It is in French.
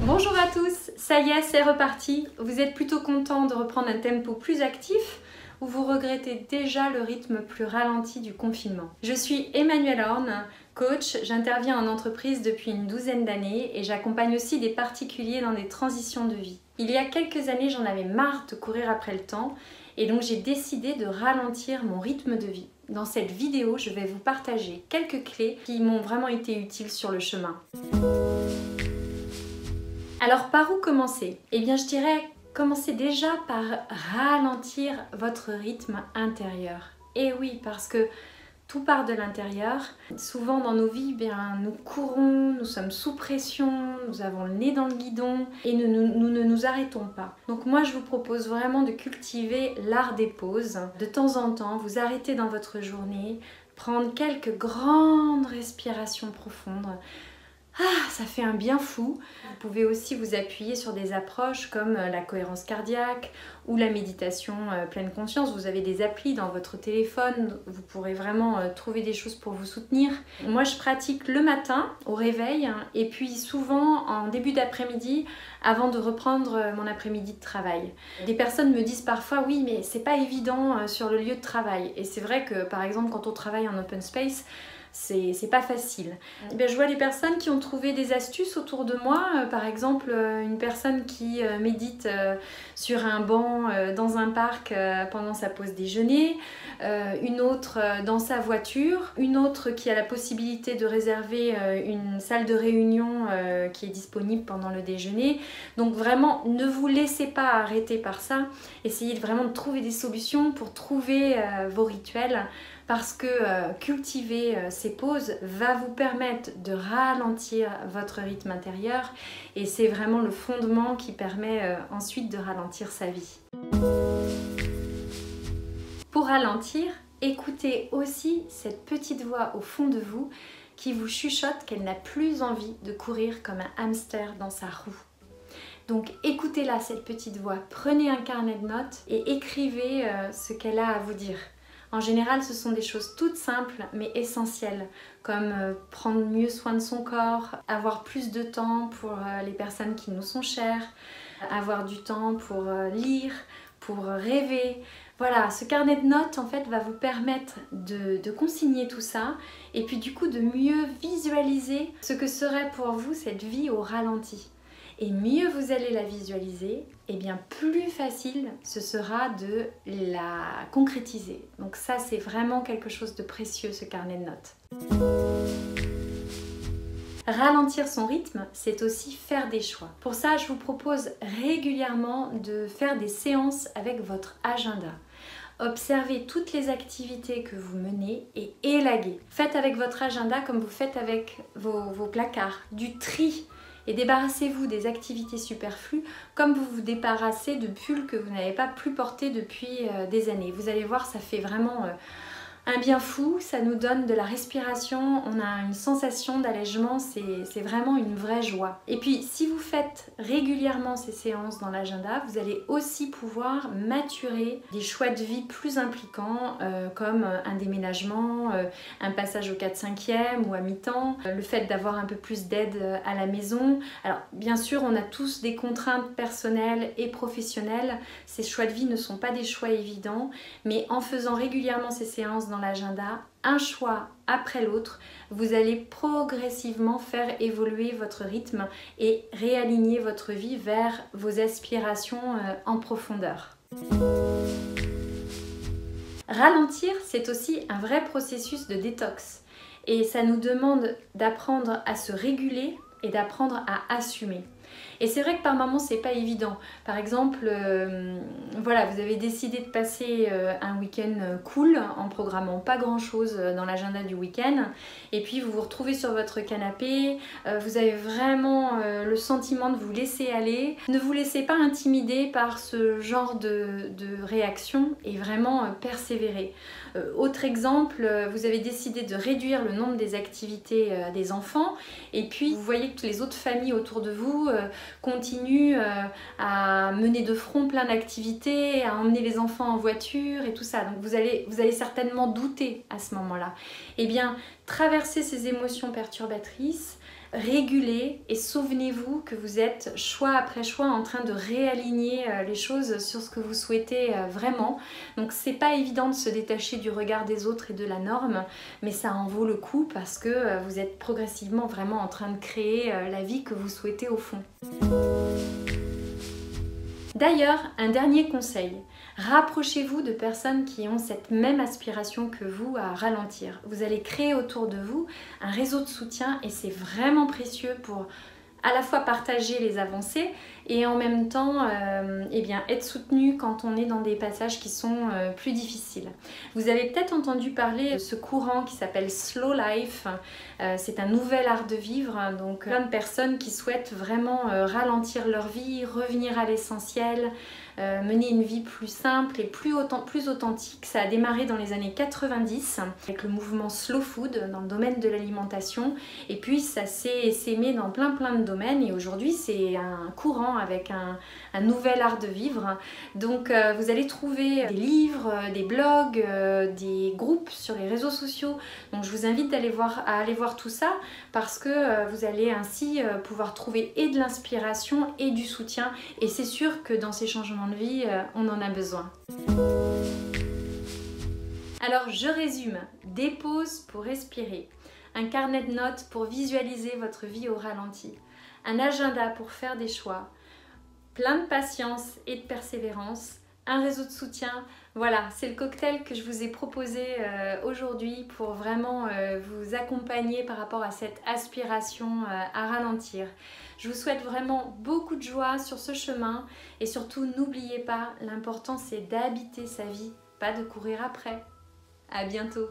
Bonjour à tous, ça y est, c'est reparti. Vous êtes plutôt content de reprendre un tempo plus actif ou vous regrettez déjà le rythme plus ralenti du confinement? Je suis Emmanuelle Horn, coach, j'interviens en entreprise depuis une douzaine d'années et j'accompagne aussi des particuliers dans des transitions de vie. Il y a quelques années, j'en avais marre de courir après le temps et donc j'ai décidé de ralentir mon rythme de vie. Dans cette vidéo, je vais vous partager quelques clés qui m'ont vraiment été utiles sur le chemin. Alors par où commencer? Eh bien je dirais commencez déjà par ralentir votre rythme intérieur. Et oui, parce que tout part de l'intérieur. Souvent dans nos vies, nous courons, nous sommes sous pression, nous avons le nez dans le guidon et nous ne nous arrêtons pas. Donc moi je vous propose vraiment de cultiver l'art des pauses. De temps en temps, vous arrêtez dans votre journée, prendre quelques grandes respirations profondes. Ça fait un bien fou. Vous pouvez aussi vous appuyer sur des approches comme la cohérence cardiaque ou la méditation pleine conscience. Vous avez des applis dans votre téléphone, vous pourrez vraiment trouver des choses pour vous soutenir. Moi je pratique le matin au réveil et puis souvent en début d'après-midi avant de reprendre mon après-midi de travail. Des personnes me disent parfois oui mais c'est pas évident sur le lieu de travail. Et c'est vrai que par exemple quand on travaille en open space, c'est pas facile. Je vois des personnes qui ont trouvé des astuces autour de moi, par exemple une personne qui médite sur un banc dans un parc pendant sa pause déjeuner, une autre dans sa voiture, une autre qui a la possibilité de réserver une salle de réunion qui est disponible pendant le déjeuner. Donc vraiment, ne vous laissez pas arrêter par ça, essayez vraiment de trouver des solutions pour trouver vos rituels. Parce que cultiver ces pauses va vous permettre de ralentir votre rythme intérieur et c'est vraiment le fondement qui permet ensuite de ralentir sa vie. Pour ralentir, écoutez aussi cette petite voix au fond de vous qui vous chuchote qu'elle n'a plus envie de courir comme un hamster dans sa roue. Donc écoutez-la cette petite voix, prenez un carnet de notes et écrivez ce qu'elle a à vous dire. En général, ce sont des choses toutes simples mais essentielles, comme prendre mieux soin de son corps, avoir plus de temps pour les personnes qui nous sont chères, avoir du temps pour lire, pour rêver. Voilà, ce carnet de notes en fait va vous permettre de consigner tout ça et puis du coup de mieux visualiser ce que serait pour vous cette vie au ralenti. Et mieux vous allez la visualiser, et bien plus facile ce sera de la concrétiser. Donc ça c'est vraiment quelque chose de précieux ce carnet de notes. Ralentir son rythme, c'est aussi faire des choix. Pour ça, je vous propose régulièrement de faire des séances avec votre agenda. Observez toutes les activités que vous menez et élaguez. Faites avec votre agenda comme vous faites avec vos placards, du tri. Et débarrassez-vous des activités superflues comme vous vous débarrassez de pulls que vous n'avez pas plus portés depuis des années. Vous allez voir, ça fait vraiment un bien fou, ça nous donne de la respiration, on a une sensation d'allègement, c'est vraiment une vraie joie. Et puis si vous faites régulièrement ces séances dans l'agenda, vous allez aussi pouvoir maturer des choix de vie plus impliquants comme un déménagement, un passage au 4/5e ou à mi-temps, le fait d'avoir un peu plus d'aide à la maison. Alors bien sûr, on a tous des contraintes personnelles et professionnelles, ces choix de vie ne sont pas des choix évidents, mais en faisant régulièrement ces séances dans l'agenda, un choix après l'autre, vous allez progressivement faire évoluer votre rythme et réaligner votre vie vers vos aspirations en profondeur. Ralentir, c'est aussi un vrai processus de détox et ça nous demande d'apprendre à se réguler et d'apprendre à assumer. Et c'est vrai que par moments c'est pas évident. Par exemple, voilà, vous avez décidé de passer un week-end cool en programmant pas grand chose dans l'agenda du week-end et puis vous vous retrouvez sur votre canapé, vous avez vraiment le sentiment de vous laisser aller. Ne vous laissez pas intimider par ce genre de réaction et vraiment persévérer. Autre exemple, vous avez décidé de réduire le nombre des activités des enfants et puis vous voyez que les autres familles autour de vous continuent à mener de front plein d'activités, à emmener les enfants en voiture et tout ça. Donc vous allez certainement douter à ce moment-là. Eh bien, traverser ces émotions perturbatrices, réguler et souvenez-vous que vous êtes choix après choix en train de réaligner les choses sur ce que vous souhaitez vraiment. Donc c'est pas évident de se détacher du regard des autres et de la norme, mais ça en vaut le coup parce que vous êtes progressivement vraiment en train de créer la vie que vous souhaitez au fond. D'ailleurs, un dernier conseil, rapprochez-vous de personnes qui ont cette même aspiration que vous à ralentir. Vous allez créer autour de vous un réseau de soutien et c'est vraiment précieux pour à la fois partager les avancées et en même temps être soutenu quand on est dans des passages qui sont plus difficiles. Vous avez peut-être entendu parler de ce courant qui s'appelle Slow Life. C'est un nouvel art de vivre, donc plein de personnes qui souhaitent vraiment ralentir leur vie, revenir à l'essentiel, mener une vie plus simple et plus authentique. Ça a démarré dans les années 90 avec le mouvement Slow Food dans le domaine de l'alimentation et puis ça s'est essaimé dans plein de domaines et aujourd'hui c'est un courant avec un nouvel art de vivre. Donc vous allez trouver des livres, des blogs, des groupes sur les réseaux sociaux. Donc je vous invite à aller voir tout ça parce que vous allez ainsi pouvoir trouver et de l'inspiration et du soutien et c'est sûr que dans ces changements de vie, on en a besoin. Alors je résume, des pauses pour respirer, un carnet de notes pour visualiser votre vie au ralenti, un agenda pour faire des choix, plein de patience et de persévérance, un réseau de soutien. Voilà, c'est le cocktail que je vous ai proposé aujourd'hui pour vraiment vous accompagner par rapport à cette aspiration à ralentir. Je vous souhaite vraiment beaucoup de joie sur ce chemin et surtout n'oubliez pas, l'important c'est d'habiter sa vie, pas de courir après. À bientôt.